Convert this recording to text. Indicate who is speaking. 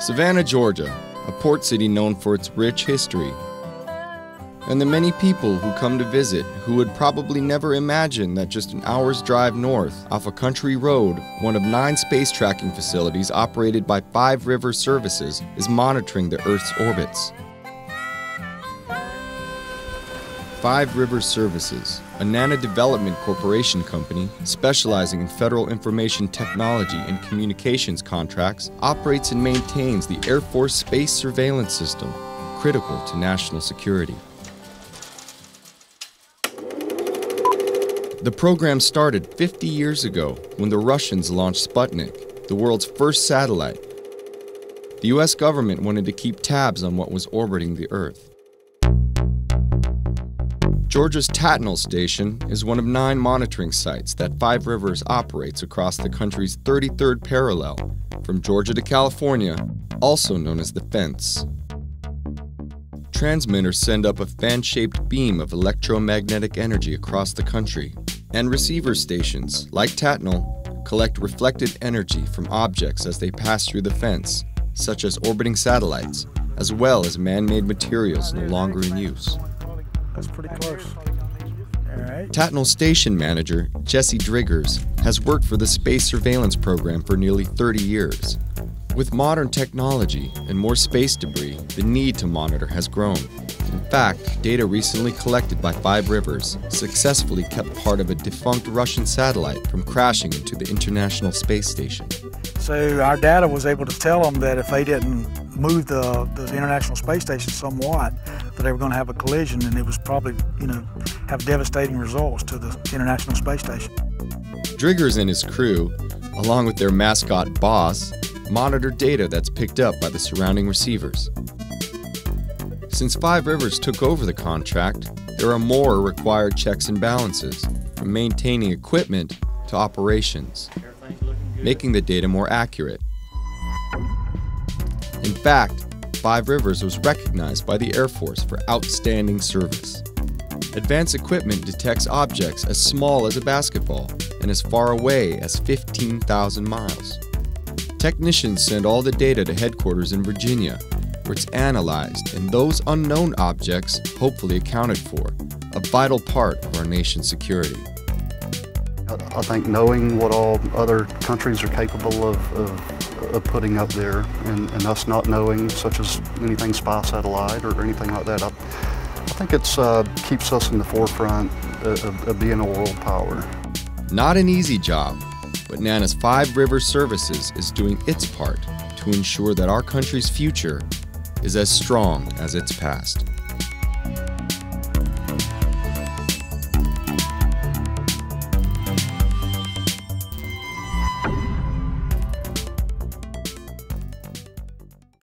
Speaker 1: Savannah, Georgia, a port city known for its rich history, and the many people who come to visit who would probably never imagine that just an hour's drive north off a country road, one of 9 space tracking facilities operated by 5 Rivers Services is monitoring the Earth's orbits. 5 Rivers Services, a NANA development corporation company specializing in federal information technology and communications contracts, operates and maintains the Air Force Space Surveillance System, critical to national security. The program started 50 years ago when the Russians launched Sputnik, the world's first satellite. The US government wanted to keep tabs on what was orbiting the Earth. Georgia's Tattnall Station is one of 9 monitoring sites that 5 Rivers operates across the country's 33rd parallel, from Georgia to California, also known as the Fence. Transmitters send up a fan-shaped beam of electromagnetic energy across the country, and receiver stations, like Tattnall, collect reflected energy from objects as they pass through the fence, such as orbiting satellites, as well as man-made materials no longer in use.
Speaker 2: That's pretty close. All right.
Speaker 1: Tattnall Station Manager Jesse Driggers has worked for the Space Surveillance Program for nearly 30 years. With modern technology and more space debris, the need to monitor has grown. In fact, data recently collected by 5 Rivers successfully kept part of a defunct Russian satellite from crashing into the International Space Station.
Speaker 2: So our data was able to tell them that if they didn't move the International Space Station somewhat, that they were going to have a collision, and it was probably, have devastating results to the International Space Station.
Speaker 1: Driggers and his crew, along with their mascot Boss, monitor data that's picked up by the surrounding receivers. Since 5 Rivers took over the contract, there are more required checks and balances, from maintaining equipment to operations, making the data more accurate. In fact, 5 Rivers was recognized by the Air Force for outstanding service. Advanced equipment detects objects as small as a basketball and as far away as 15,000 miles. Technicians send all the data to headquarters in Virginia, where it's analyzed and those unknown objects hopefully accounted for, a vital part of our nation's security.
Speaker 3: I think knowing what all other countries are capable of putting up there and us not knowing, such as anything spy satellite or anything like that, I think it keeps us in the forefront of being a world power.
Speaker 1: Not an easy job, but NANA's 5 Rivers Services is doing its part to ensure that our country's future is as strong as its past.